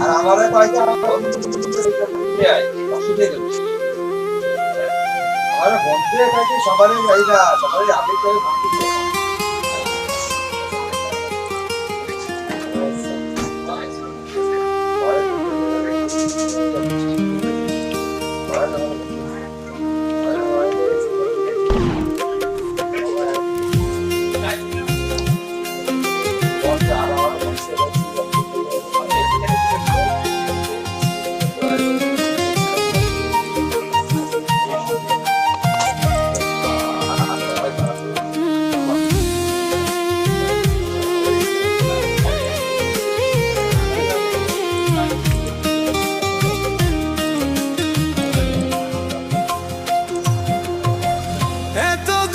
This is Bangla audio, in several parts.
আর আমারে কয়টা আমার বন্ধু কাছে সবারই এইটা সবারই আগে করে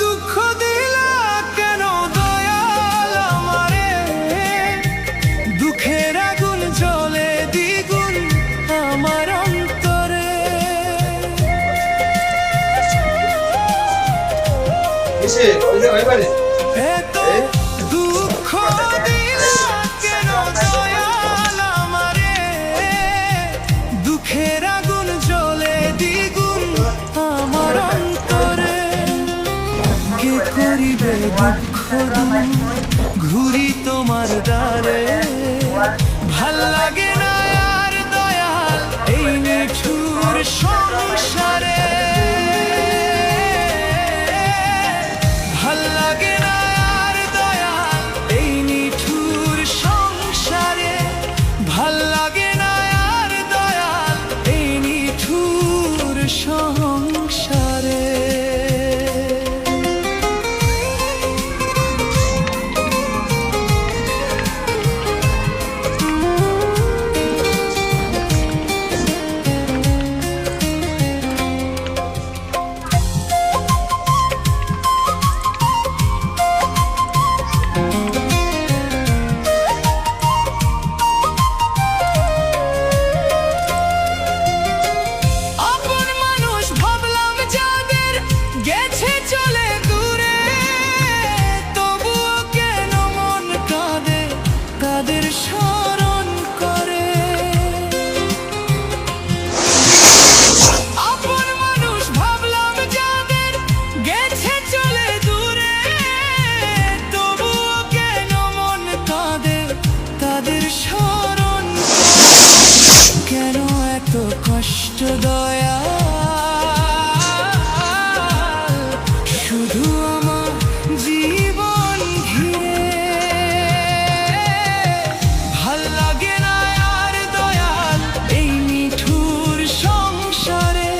দুঃখ দিলা কেন দয়াল আমারে, দুঃখের আগুন জ্বলে দ্বিগুণ আমার অন্তরে। কে করিবে দুঃখ ঘুরি তোমার দ্বারে, ভাল লাগে না আর দয়াল এই নিঠুর সংসারে। ভাল লাগে না আর দয়াল এই নিঠুর সংসারে, ভাল লাগে না আর দয়াল এই নিঠুর সংসারে। কষ্ট দয়াল শুধু আমার জীবন ঘিরে, ভাল লাগে না আর দয়াল এই নিঠুর সংসারে,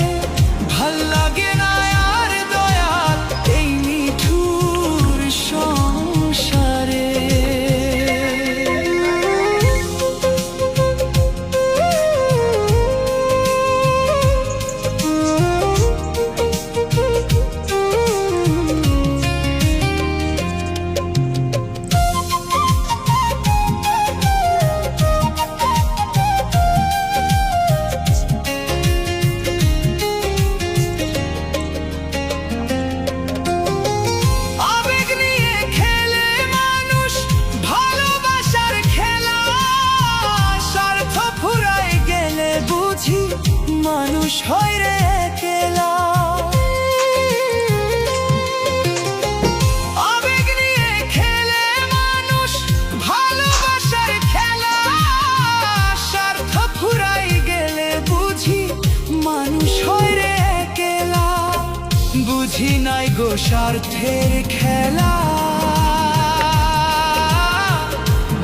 ভাল লাগে না আর দয়াল এই নিঠুর সংসারে। মানুষ হয় রে একলা, আবেগ নিয়ে খেলে মানুষ ভালোবাসার খেলা, স্বার্থ ফুরাই গেলে বুঝি মানুষ হয় রে একলা। বুঝি নাই গো স্বার্থের খেলা,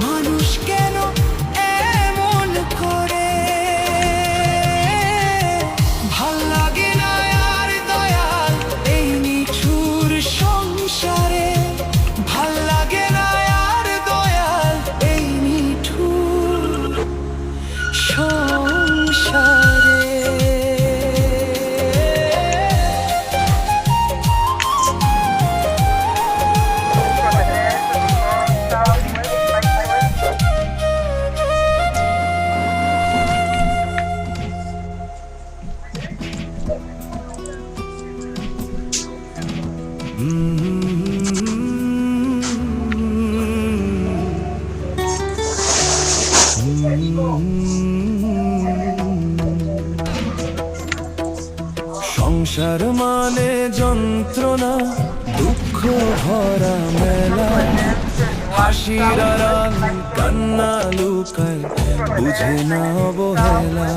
মানুষ কেন এমন করে। ভাল লাগে না আর দয়াল এই নিঠুর সংসারে, ভাল লাগে না আর দয়াল এই নিঠুর সংসারে। সংসার মানে যন্ত্রণা, দুঃখ ভরা মেলা, হাসির আড়াল কান্না লুকায়, বুঝে না অবহেলা।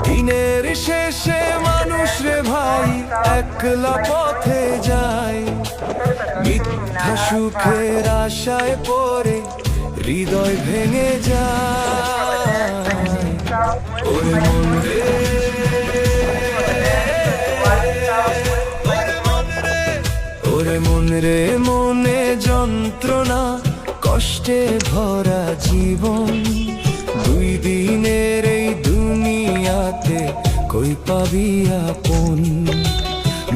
দিনের শেষে মানুষ রে ভাই একলা পথে যায়, মিথ্যা সুখের আশায় পড়ে হৃদয় ভেঙে যায়। ওরে মন রে, ওরে মন রে, মনে যন্ত্রণা, কষ্টে ভরা জীবন। দুই দিনের এই দুনিয়াতে কই পাবি আপন?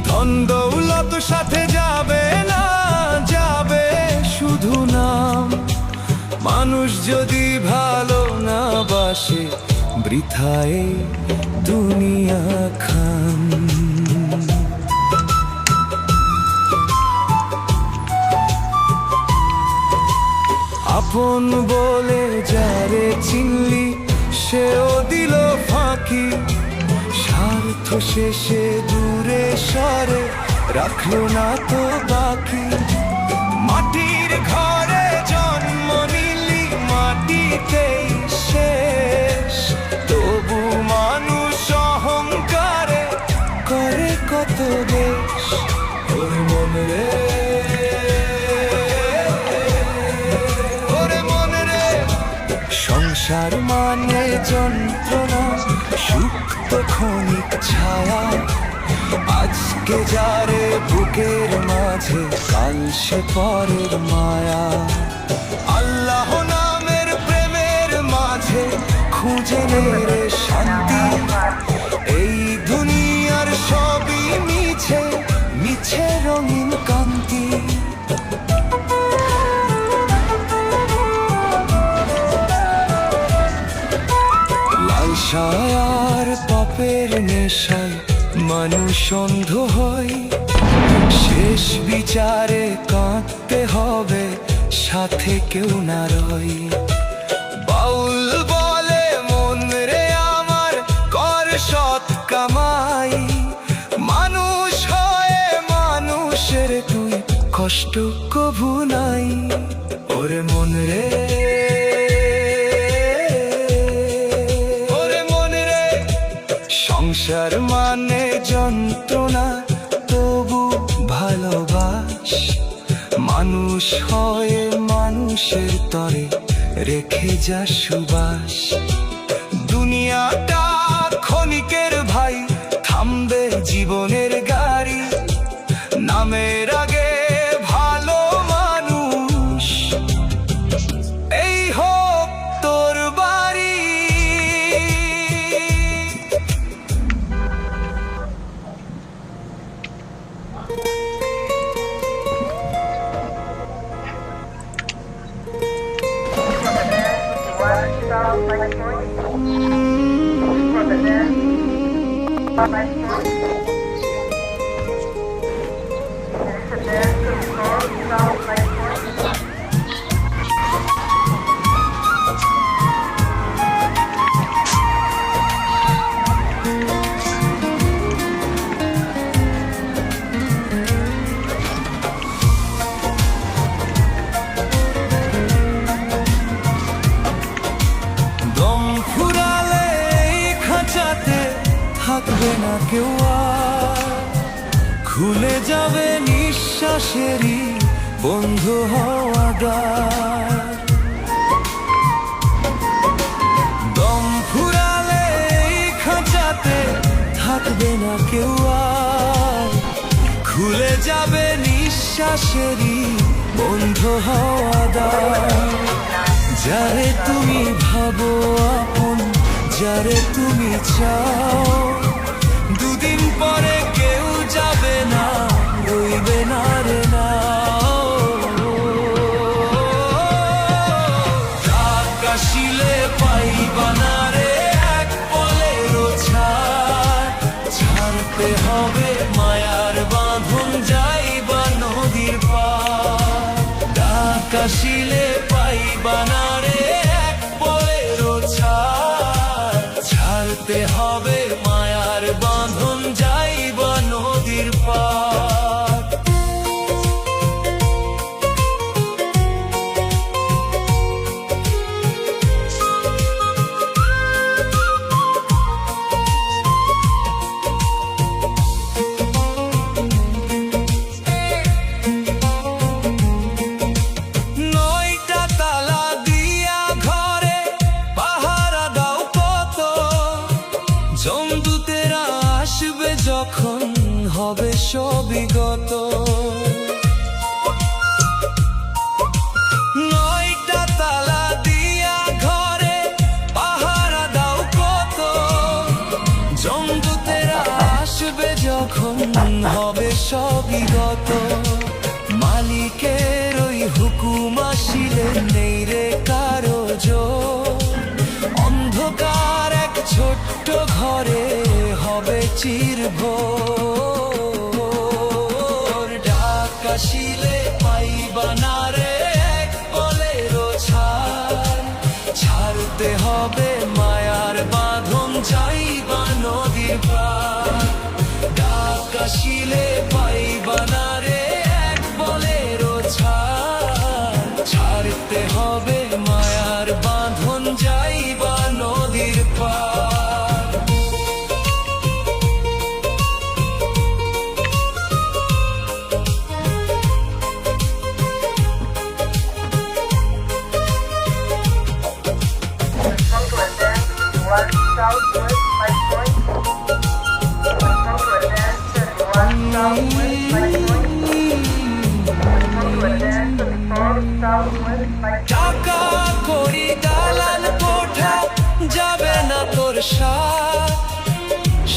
ধন দৌলত সাথে যাবে না, যাবে শুধু নাম। মানুষ যদি ভালো না বাসে, বৃথায় দুনিয়া খান। আপন বলে যারে চিনলি, সেও দিল ফাঁকি। স্বার্থ শেষে দূরে সরে, রাখলো না তো বাকি। মাটির ঘরে জন্ম নিলি, মাটিতেই শেষ। তবু মানুষ অহংকারে করে কত দেশ। ওর মন রে, সংসার মানে যন্ত্রণা, সুখ তো ক্ষণিক ছায়া। আজকে যারে বুকের মাঝে, কাল সে পরের মায়া। আল্লাহ নামের প্রেমের মাঝে খুঁজে রে শান্তি। এই দুনিয়ার সবই মিছে, মিছে রঙিন কান্তি। আর পাপের নেশায় মানুষ অন্ধ হয়, শেষ বিচারে কাঁদতে হবে, সাথে কেউ না রয়। বাউল বলে মন রে আমার, কর সৎ কামাই। মানুষ হয়ে মানুষের তুই কষ্ট কভু নাই। ওরে মন রে, সংসার মানে যন্ত্রণা, তবু ভালোবাস। মানুষ হয়ে মানুষের তরে রেখে যা সুবাস। দুনিয়াটা ক্ষণিকের ভাই, থামবে জীবনের গাড়ি। নামের আগে ভালো মানুষ, এই হোক তোর বাড়ি। থাকবে না কেউ আর, খুলে যাবে নিঃশ্বাসেরই বন্ধ হওয়া দ্বার। দম ফুরালে এই খাঁচাতে থাকবে না কেউ আর, খুলে যাবে নিঃশ্বাসেরই বন্ধ হওয়া দ্বার। যারে তুমি ভাবো আপন, যারে তুমি চাও, দুদিন পরে কেউ যাবে না, রইবে না রে না। আকাশিলে পাইবা না রে এক পলের ছাড়, ছাড়তে হবে মায়ার বাঁধন, যাইবা নদীর পার। আকাশিলে পাইবা না রে এক পলের হবে সবই গত। নয়টা তালা দিয়া ঘরে পাহারা দাও কত, জমদূতেরা আসবে যখন হবে সবই গত। মালিকের ওই হুকুম আসিলে নেই রে কারো জোর, অন্ধকার এক ছোট্ট ঘরে হবে চিরভোর। ডাক আসিলে পাইবা না রে এক পলের ছাড়, ছাড়তে হবে মায়ার বাঁধন যাইবা নদীর পার। ডাক আসিলে পাইবা না রে এক পলের ছাড়, ছাড়তে হবে মায়ার বাঁধন যাইবা নদীর পার। টাকা করি দালান কোঠা যাবে না তোর সাথ,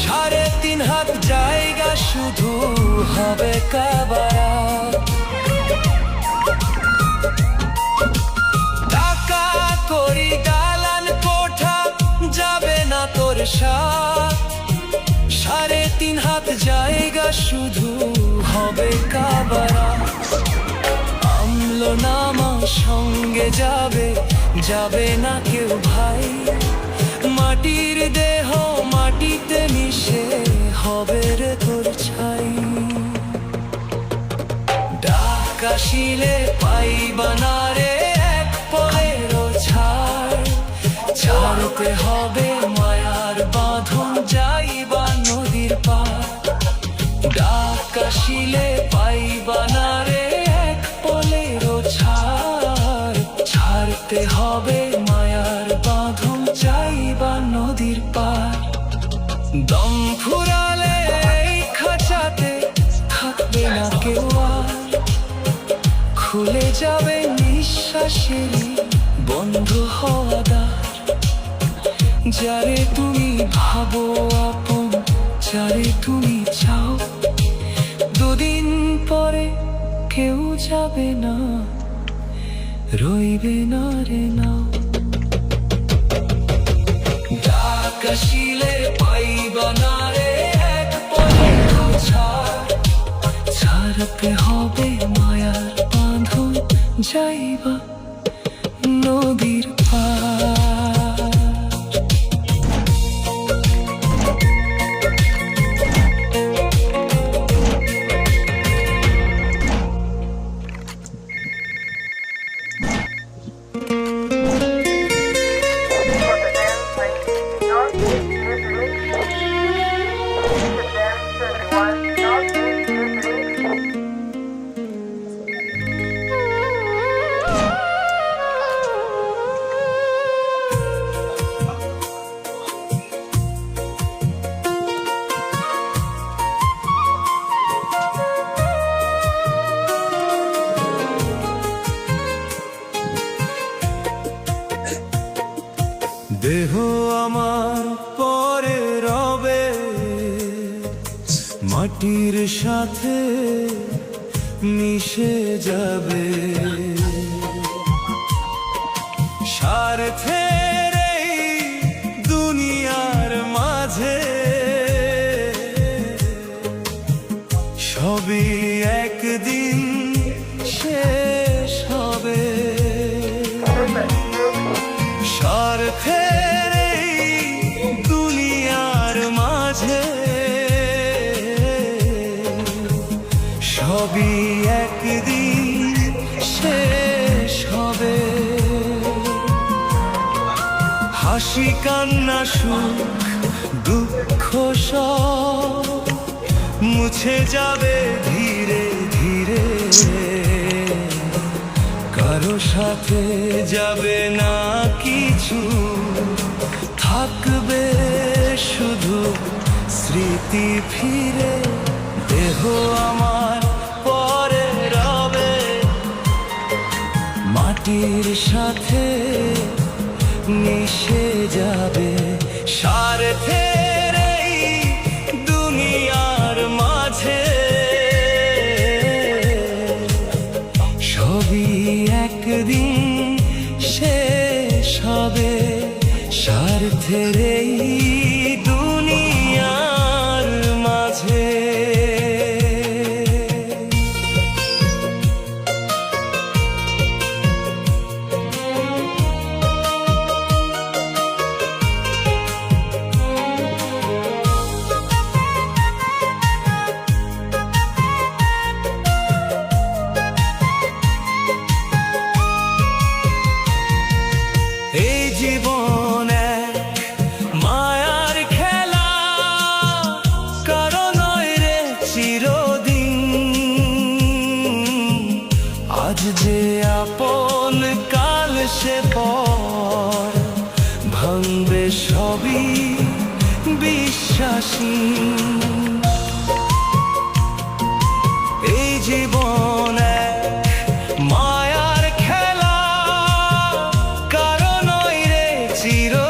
3.5 হাত জায়গা শুধু হবে কাবারা। টাকা করি দালান কোঠা যাবে না তোর সাথ, 3.5 হাত জায়গা শুধু হবে কাবারা। আমলো নামা সঙ্গে যাবে, যাবে না কেউ ভাই, মাটির দেহ মাটিতে মিশে হবে রে তোর ছাই। ডাক আসিলে পাইবা না রে এক পলের ছাড়, ছাড়তে হবে মায়ার বাঁধন যাইবা নদীর পার। ডাক আসিলে পাইবা না রে এক পলের ছাড়, ছাড়তে হবে মায়ার বাঁধন যাইবা নদীর পার। দম ফুরালে এই খাঁচাতে থাকবে না কেউ আর, খুলে যাবে নিঃশ্বাসেরই বন্ধ হওয়া দ্বার। যারে তুমি ভাবো আপন, যারে তুমি চাও, দুদিন পরে কেউ যাবে না, রইবে না রে নাও। ডাক আসিলে পাইবা না রে এক পলের ছাড়, ছাড়তে হবে মায়ার বাঁধন যাইবা নদীর পার। দেহ আমার পরে রবে মাটির সাথে মিশে যাবে, স্বার্থের এই দুনিয়ার মাঝে সবই একদিন শেষ হবে। স্বার্থের এই দুনিয়ার মাঝে সবই একদিন শেষ হবে। হাসি কান্না সুখ দুঃখ সব মুছে যাবে ধীরে ধীরে, কারো সাথে যাবে না কিছু, থাকবে শুধু স্মৃতি ফিরে। দেহ আমার পরে রবে, মাটির সাথে মিশে যাবে। স্বার্থের এই দুনিয়ার মাঝে সবই একদিন শেষ হবে। স্বার্থের এই দুনিয়ার মাঝে এই জীবন এক মায়ার খেলা, কারো নয় রে চিরদিন। আজ যে আপন কাল সে পর, ভাঙবে সবই বিশ্বাসী। এই জীবন এক মায়ার খেলা, কারো নয় রে চিরদিন।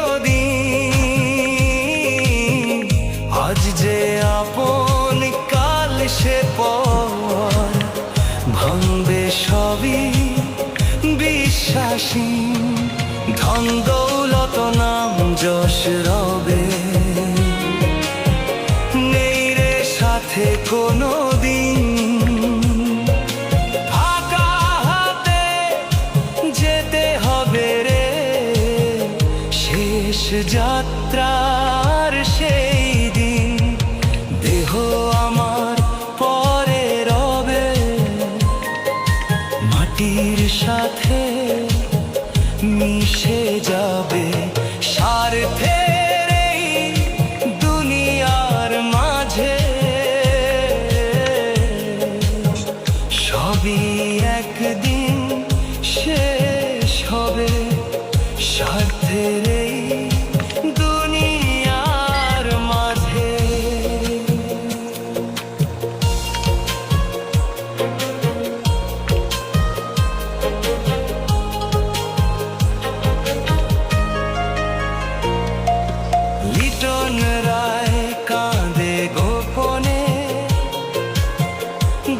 আজ যে আপন কাল সে পর, ভাঙবে সবই বিশ্বাসী। ধন দৌলত নাম যশ রবে, নেই রে সাথে কোনো দিন। ফাঁকা হাতে যেতে হবে রে, শেষ যাত্রার সেই দিন। দেহ আমার পরে রবে, মাটির সাথে মিশে যাবে। স্বার্থের এই দুনিয়ার মাঝে সবই একদিন শেষ হবে। স্বার্থের এই দুনিয়ার মাঝে লিটন রায় কাঁদে গোপনে,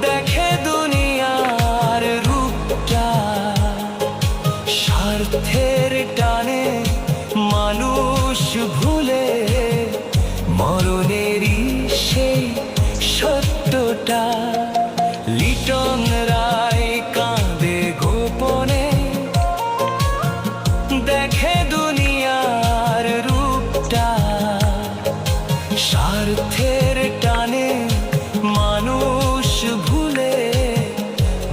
দেখে দুনিয়ার রূপটা। স্বার্থের টানে মানুষ ভুলে, মরণেরই সেই সত্যটা। লিটন রায় কাঁদে গোপনে, দেখে দুনিয়ার রূপটা। স্বার্থের টানে মানুষ ভুলে,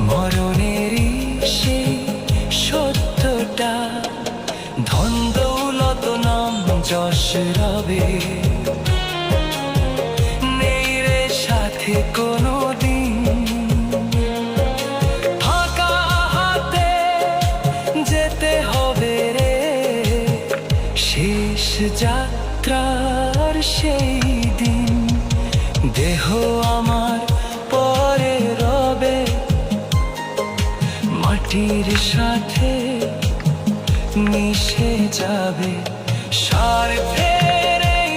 মরণেরই সেই সত্যটা। ধন দৌলত নাম যশ রবে, নেই রে সাথে কোনো দিন। ফাঁকা হাতে যেতে হবে রে, শেষ যাত্রার সেই দিন। দেহ আমার পরে রবে, মাটির সাথে মিশে যাবে। স্বার্থের এই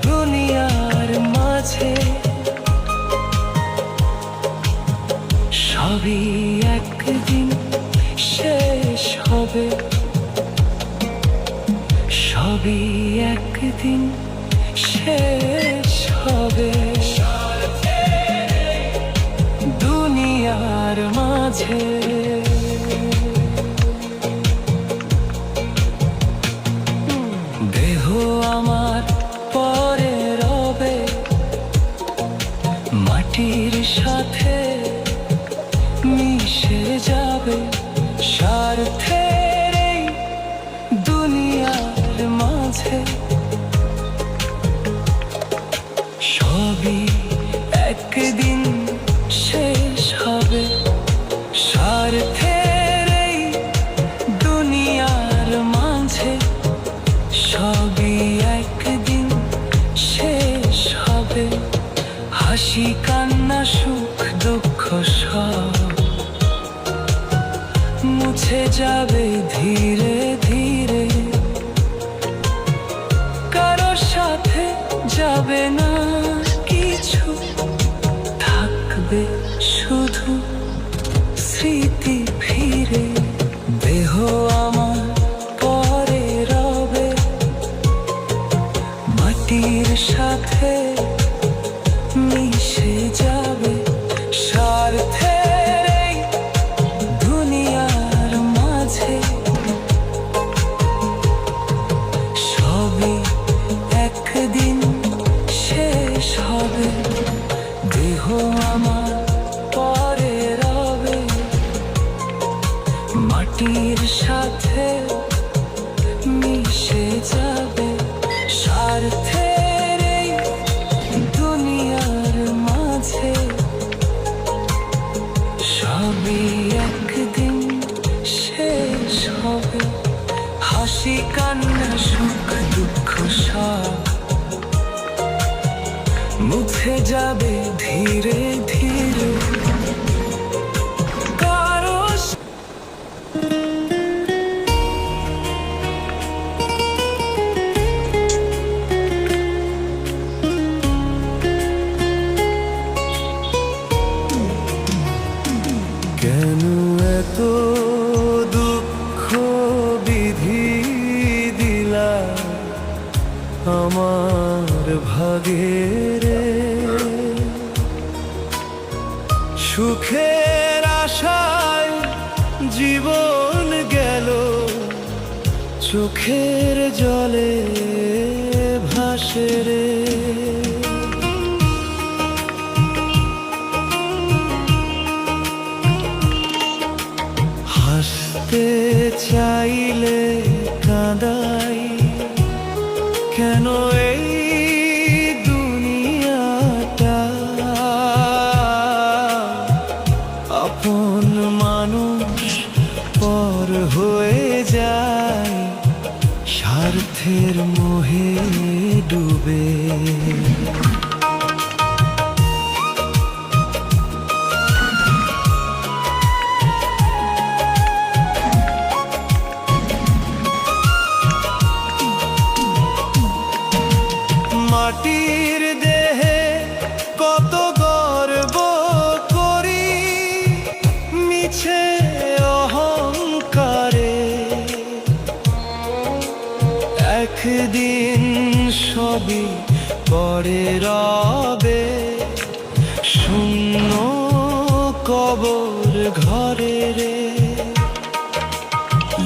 দুনিয়ার মাঝে সবই একদিন শেষ হবে। সবই একদিন শেষ হবে। দুনিয়ার মাঝে দেহ আমার পরে রবে, মাটির সাথে মিশে যাবে। স্বার্থের এই দুনিয়ার মাঝে সবই একদিন শেষ হবে। স্বার্থের এই দুনিয়ার মাঝে সবই একদিন শেষ হবে। হাসি কান্না মুছে যাবে ধীরে ধীরে, কারোর সাথে যাবে না কিছু, থাকবে শুধু স্মৃতি ফিরে। দেহ আমার পরে রবে মাটির সাথে মিশে যাবে, স্বার্থের এই দুনিয়ার মাঝে সবই একদিন শেষ হবে। দেহ আমার পরে রবে মাটির সাথে মিশে যাবে, স্বার্থের এই দুনিয়ার মাঝে সবই একদিন শেষ হবে। হাসি কান্না সুখ দুঃখ সব মুছে যাবে ধীরে ধীরে, কারো কেন এত দুঃখ বিধি দিলা আমার ভাগের, সুখের আশায় জীবন গেল চোখের জলে ভাসে রে। হাসতে চাইলে কাঁদাই কেন এই দুনিয়াটা, আপন মানুষ পর হয়ে যায় স্বার্থের মোহে ডুবে। মাটির দেহে কত গর্ব করি মিছে অহংকারে, একদিন সবই পরে রবে শূন্য কবর ঘরে রে।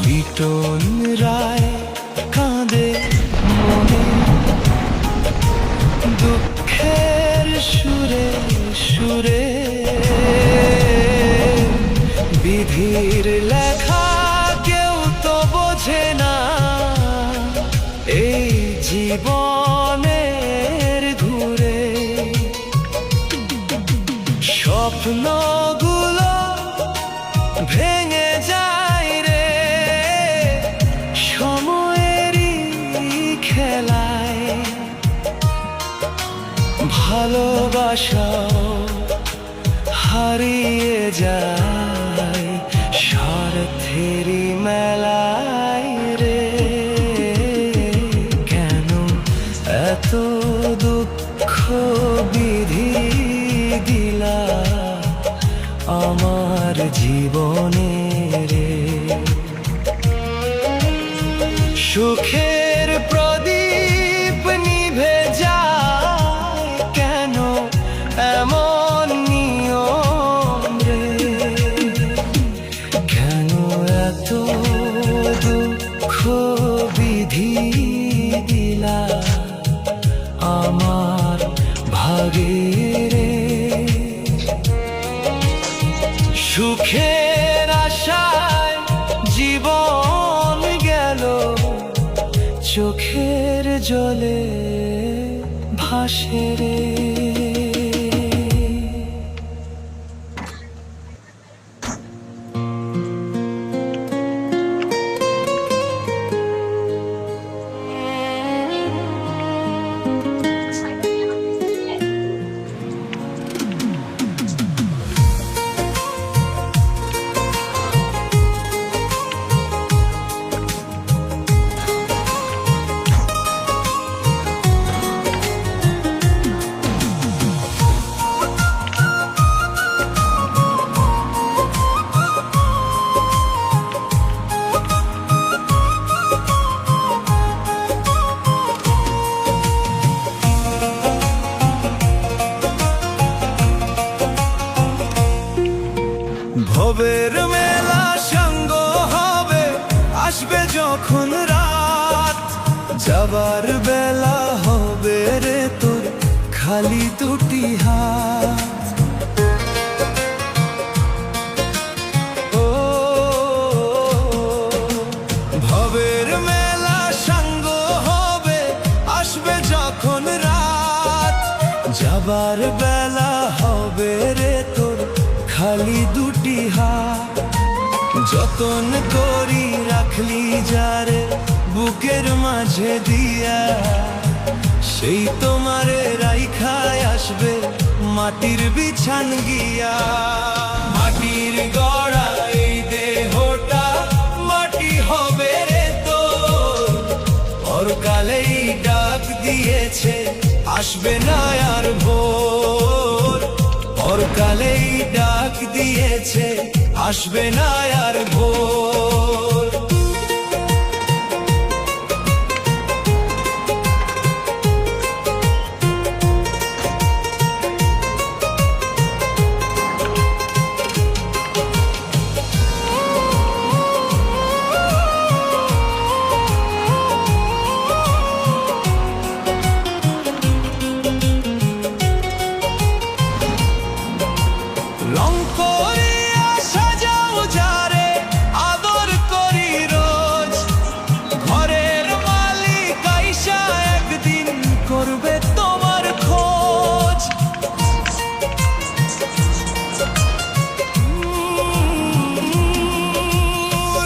লিটন রায় কাঁদে মনে দুঃখের সুরে সুরে, বিধির লেখা কেউ তো বোঝে না এই জীবনের ঘুরে। স্বপ্নগুলো ভেঙে যায় রে সময়েরই খেলায়, ভালোবাসাও হারিয়ে যায় স্বার্থেরই মেলায় রে। কেন এত দুঃখ বিধি দিলা আমার জীবনে রে, সুখের প্রদীপ নিভে যায় কেন এমন নিয়ম রে। কেন এত দুঃখ বিধি দিলা আমার ভাগে রে, সুখের আশায় জীবন গেল চোখের জলে ভাসে রে। যখন রাত, যাবার বেলা হবে রে তোর খালি দুটি হাত। ও ভবের মেলা সাঙ্গ হবে, আসবে যখন রাত, যাবার বেলা হবে রে তোর খালি দুটি হাত। যতন করি রাখলি যারে বুকের মাঝে দিয়া, সেই তোমারে রাইখায় আসবে মাটির বিছান গিয়া। মাটির গড়া এই দেহটা মাটি হবে রে তোর, পরকালেই ডাক দিয়েছে আসবে না আর ভোর। পরকালেই ডাক দিয়েছে আসবে না আর ভোর। রং করিয়া সাজাও যারে আদর করি রোজ, ঘরের মালিক আইসা একদিন করবে তোমার খোঁজ।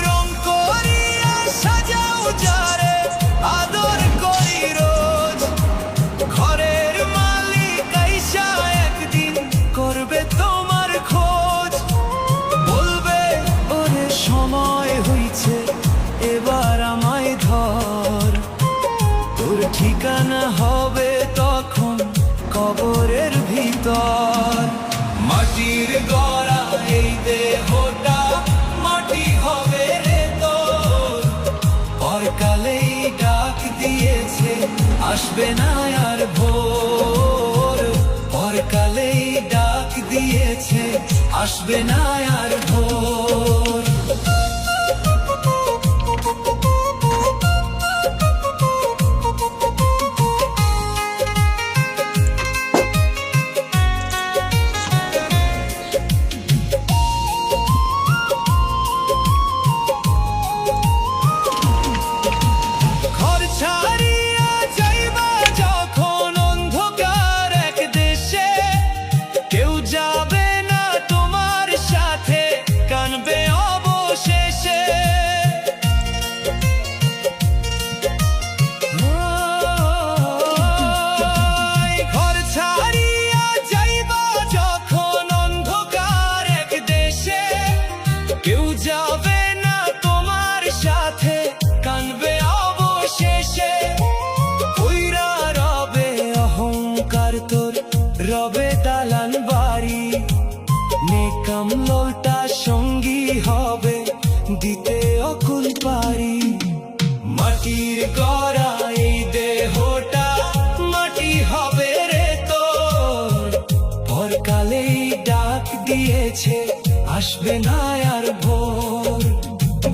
রং করিয়া সাজাও যারে আদর করি রোজ, ঘরের মালিক আইসা একদিন করবে তোমার খোঁজ। বলবে ওরে সময় হইছে এবার আমায় ধর, তোর ঠিকানা হবে তখন কবরের ভিতর। মাটির গড়া এই দেহটা মাটি হবে রে তোর, পরকালেই ডাক দিয়েছে আসবে না আর ভোর। পরকালেই ডাক দিয়েছে আসবে না আর ভোর। ঘর ছাড়িয়া যাইবা যখন অন্ধকার এক দেশে, কেউ যাবে না তোমার সাথে কানবে অবশেষে। ঘর ছাড়িয়া যাইবা যখন অন্ধকার এক দেশে, কেউ যাবে না তোমার সাথে কানবে অবশেষে। কইরা রবে অহংকার তোর, রবে দালান বাড়ি, নেকাম লোলটা সঙ্গী হবে দিতে অকুল পারি। মাটির গড়া এই দেহটা মাটি হবে রে তোর, পরকালেই ডাক দিয়েছে আসবে না আর ভোর।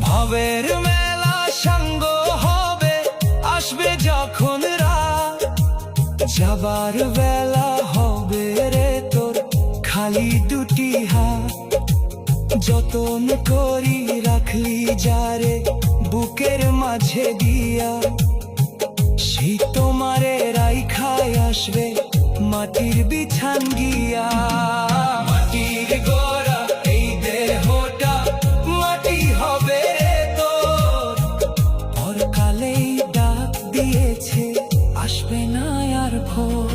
ভবের মেলা সাঙ্গ হবে, আসবে যখন রাত, যাবার বেলা হবে রে তোর খালি দুটি হাত। যতন করি রাখলি যারে বুকের মাঝে দিয়া, সেই তোমারে রাইখায় আসবে মাটির বিছান গিয়া। মাটির গড়া এই দেহটা মাটি হবে রে তোর, পরকালেই ডাক দিয়েছে আসবে না আর ভোর।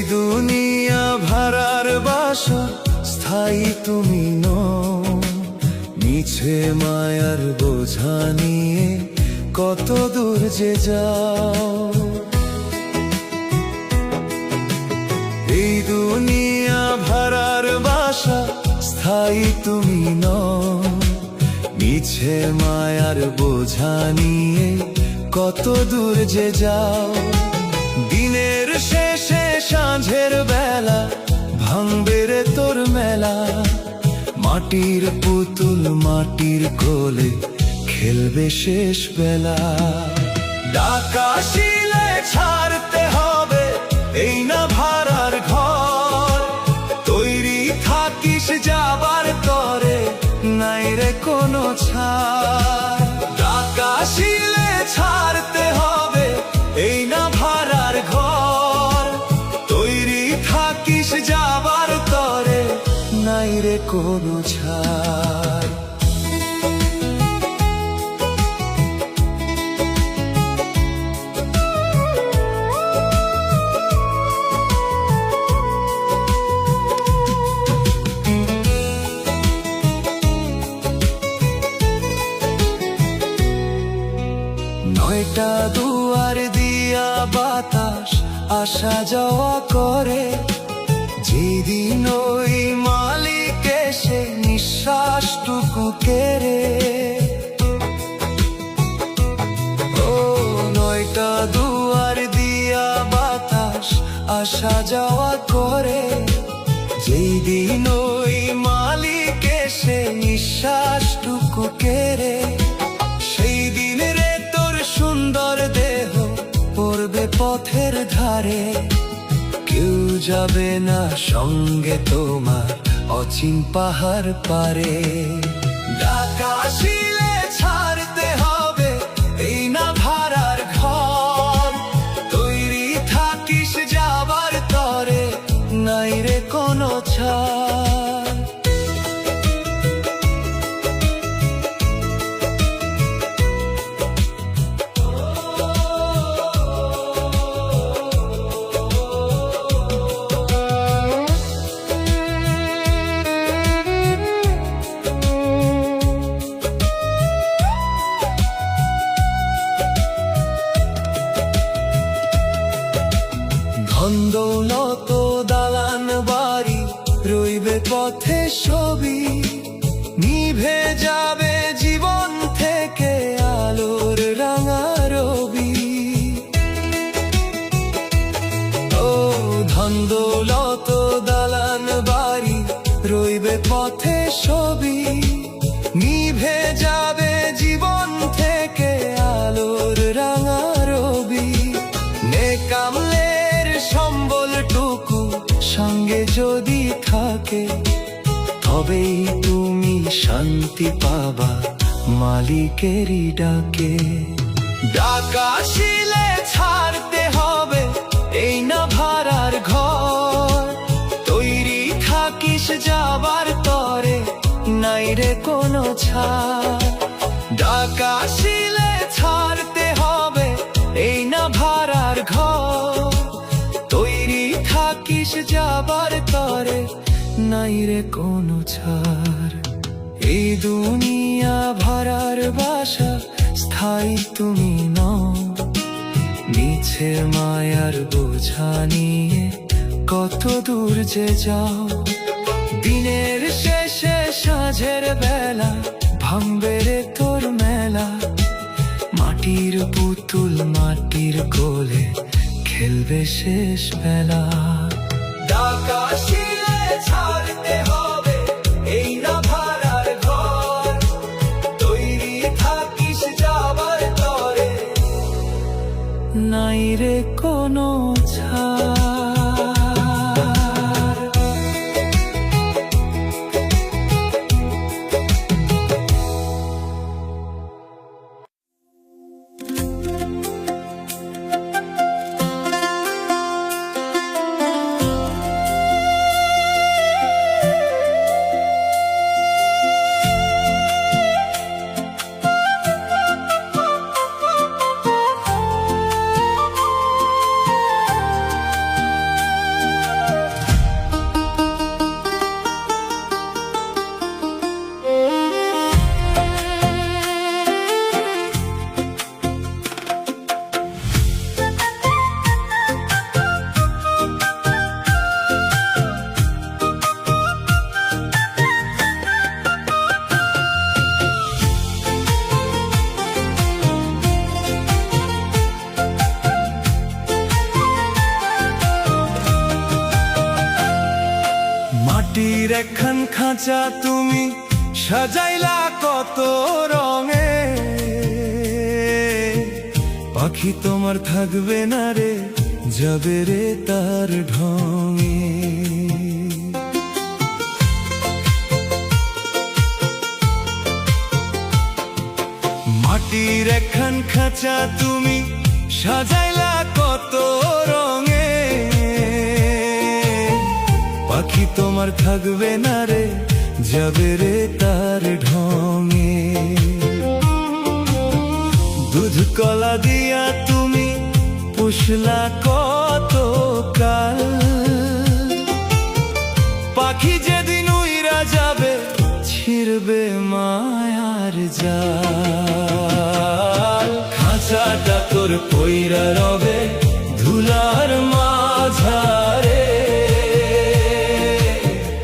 দুনিয়া ভাড়ার বাসা, স্থায়ী তুমি নও। মিছে মায়ার বোঝা নিয়ে কত দূর যে যাও। এই দুনিয়া ভাড়ার বাসা, স্থায়ী তুমি নও। মিছে মায়ার বোঝা নিয়ে কত দূর যে যাও। দিনের শেষে সাঁঝের বেলা ভাঙবে রে তোর মেলা। মাটির পুতুল মাটির কোলে খেলবে শেষ বেলা। ডাকা শিলে ছাড়তে হবে এই না ভাড়ার ঘর। তৈরি থাকিস যাবার তরে, নাই রে কোনো ছাড়। ডাকা শিলে ছাড়তে হবে এই না ভাড়ার ঘর। তৈরি থাকিস যাবার তরে, নাই রে কোনো ছাড়। নয়টা দুয়ার দিয়া বাতাস আসা যাওয়া করে। যেদিন ওই মালিক এসে নিঃশ্বাসটুকু কেড়ে। ও নয়টা দুয়ার দিয়া বাতাস আসা যাওয়া করে। যেদিন ওই মালিক এসে নিঃশ্বাসটুকু কেড়ে। সেই দিন রে তোর সুন্দর দেহ পড়বে পথের ধারে। কেউ যাবে না সঙ্গে তোমার অচিন পাহাড় পারে। ডাকা শিলে ছাড়তে হবে এই না ভাড়ার ঘর। তৈরি থাকিস যাবার তরে, নাই রে কোনো ছাড়। ধন দৌলত দালান বাড়ি রইবে পথে ছবি। নিভে যাবে জীবন থেকে আলোর রাঙা রবি। ও ধন দৌলত দালান বাড়ি রইবে পথে ছবি। নিভে যাবে জীবন থেকে আলোর রাঙা রবি। নেকামলের সম্বলটুকু সঙ্গে যদি থাকে, তবেই তুমি শান্তি পাবা মালিকেরই ডাকে। ডাকা শিলে ছাড়তে হবে এই না ভাড়ার ঘর। তৈরি থাকিস যাবার তরে, নাই রে কোনো ছাড়। ডাকা শিলে ছাড়তে হবে এই না ভাড়ার ঘর। তৈরি থাকিস যাবার তরে, নাই রে কোনো ছাড়। এই দুনিয়া ভাড়ার বাসা, স্থায়ী তুমি নও। মিছে মায়ার বোঝা নিয়ে কত দূর যে যাও। দিনের শেষে সাঁঝের বেলা ভাঙবে রে তোর মেলা। মাটির পুতুল মাটির কোলে খেলবে শেষ বেলা। ডাকা শিলে ছাড়তে হবে এই না ভাড়ার ঘর। তৈরি থাকিস যাবার তরে, নাই রে কোনো ছাড়। মাটির একখান খাঁচা তুমি সাজাইলা কত রঙে, পাখি তোমার থাকবে না রে, যাবে রে তার ঢঙে। মাটির একখান খাঁচা তুমি সাজাইলা কত রঙে, পাখি তোমার থাকবে না রে, যাবে রে তার ঢঙে। দুধ কলা দিয়া তুমি পুষলা কত কাল, পাখি যেদিন উইরা যাবে ছিড়বে মায়ার জাল। খাঁচাটা তোর পইরা রবে ধুলার মাঝারে,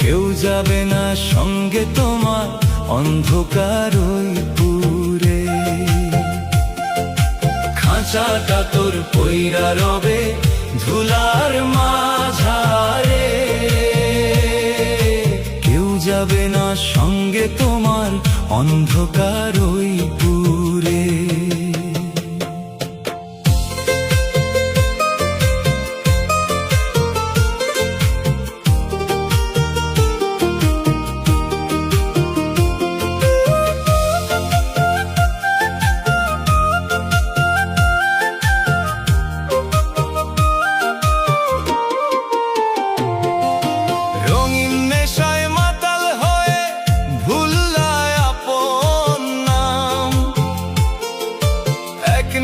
কেউ যাবে না সঙ্গে তোমার অন্ধকার ওই পুরে। খাঁচাটা তোর পইরা রবে ধুলার মাঝারে, কেউ যাবে না সঙ্গে তোমার অন্ধকার ওই পুরে।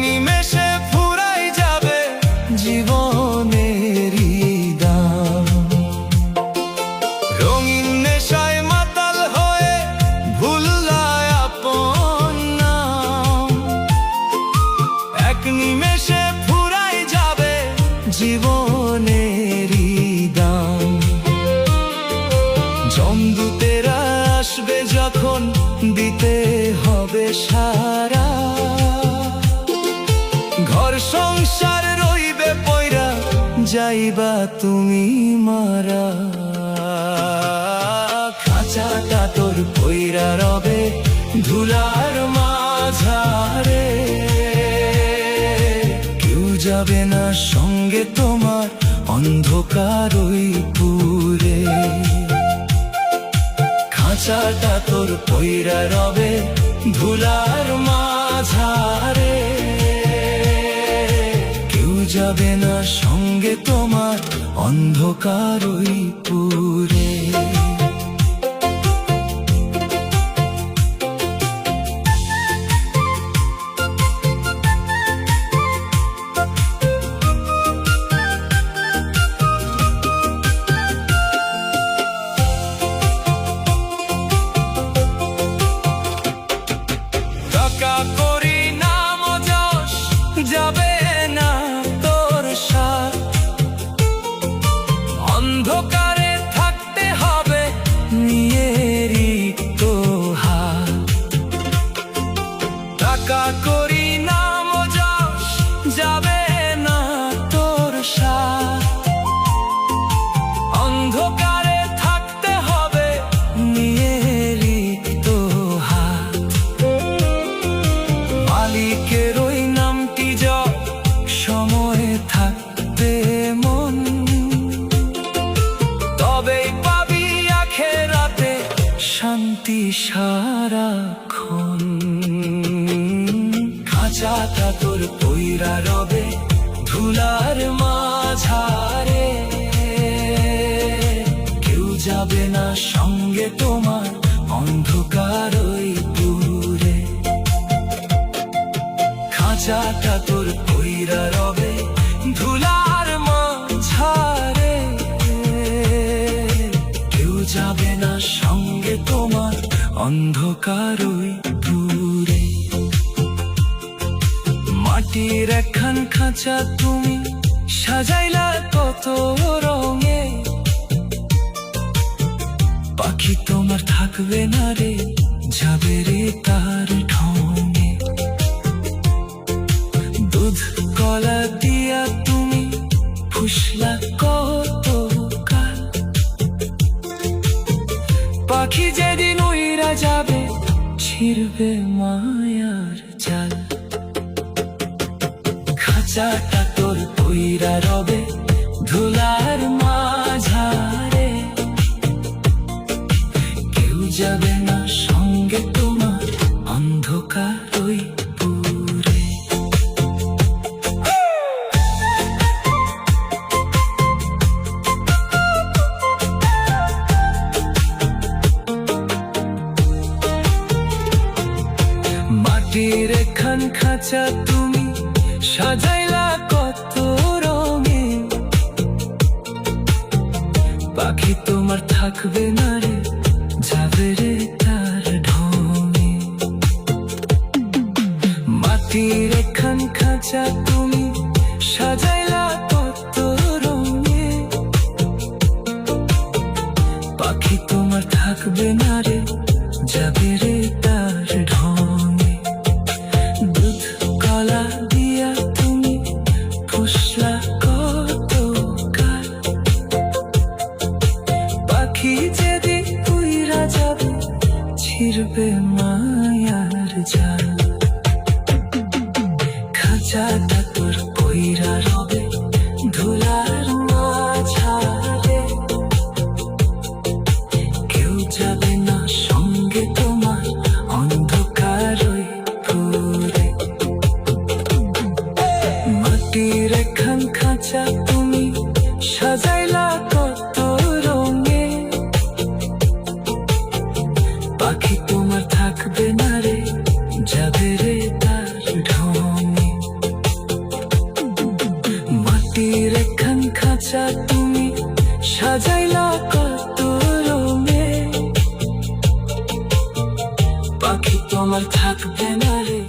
নিমেষে ফুরাই যাবে জীবনেরই দাম, রঙিন নেশায় মাতাল হয়ে ভুললায় আপন নাম। এক নিমেষে ফুরাই যাবে জীবনেরই দাম। যমদূতেরা আসবে যখন দিতে হবে সারা, ঘর সংসার রইবে পয়রা যাইবা তুমি মারা। খাঁচাটা তোর পয়রা রবে ধুলার মাঝারে, কেউ যাবে না সঙ্গে তোমার অন্ধকার ওই পুরে। খাঁচাটা তোর পয়রা রবে ধুলার মাঝারে, যাবে না সঙ্গে তোমার অন্ধকার ওই পুরে। টাকা করি নাম যশ যাবে না তোর সাথ, অন্ধকারে থাকতে হবে নিয়ে তো হাত। টাকা করি নাম যশ যাবে না তোর সাথ, অন্ধকারে থাকতে হবে নিয়ে তো হাত। মালিকের ওই নামটি যত সময় থাকবে মন, তবেই পাবি আখেরাতে শান্তি সারাক্ষণ। খাঁচাটা তোর পয়রা রবে ধুলার মাঝারে, কেউ যাবে না সঙ্গে তোমার অন্ধকার ওই পুরে। খাঁচাটা তোর পয়রা রবে ধুলার মাঝারে, কেউ যাবে না সঙ্গে তোমার অন্ধকার ওই পুরে। মাটির একখান খাঁচা তুমি সাজাইলা কত রঙে, পাখি তোমার থাকবে না রে, যাবে রে তার ঢঙে। দুধ কলা দিয়া তুমি ফুসলা কত কাল, ছিড়বে মায়ার জাল। খাঁচাটা তোর পইরা রবে ধুলার মাঝারে, কেউ যাবে না সঙ্গে তোমার অন্ধকার ওই পুরে। মাটির এখান খাঁচা তুমি সাজাইলা কত রঙে, পাখি তোমার থাকবে না রে, যাবে রে তার ঢঙে। মাটির এখান খাঁচা তুমি সাজাইলা কত রঙে, পাখি তোমার থাকবে না রে, যাবে রে তার ঢঙে। দুধ কলা দিয়া তুমি ফুসলা কত কাল, পাখি যেদিন উইরা যাবে ছিড়বে মায়ার জাল। খাঁচাটা তোর পইরা রবে ধুলার মাঝারে, কেউ যাবে না সঙ্গে তোমার অন্ধকার ওই পুরে। মাটির এখান খাঁচা তুমি সাজাইলা কত রঙে, পাখি তোমার থাকবে না রে, যাবে রে তার ঢঙে। মাটির এখান খাঁচা তুমি সাজাইলা কত রঙে, পাখি তোমার থাকবে না রে।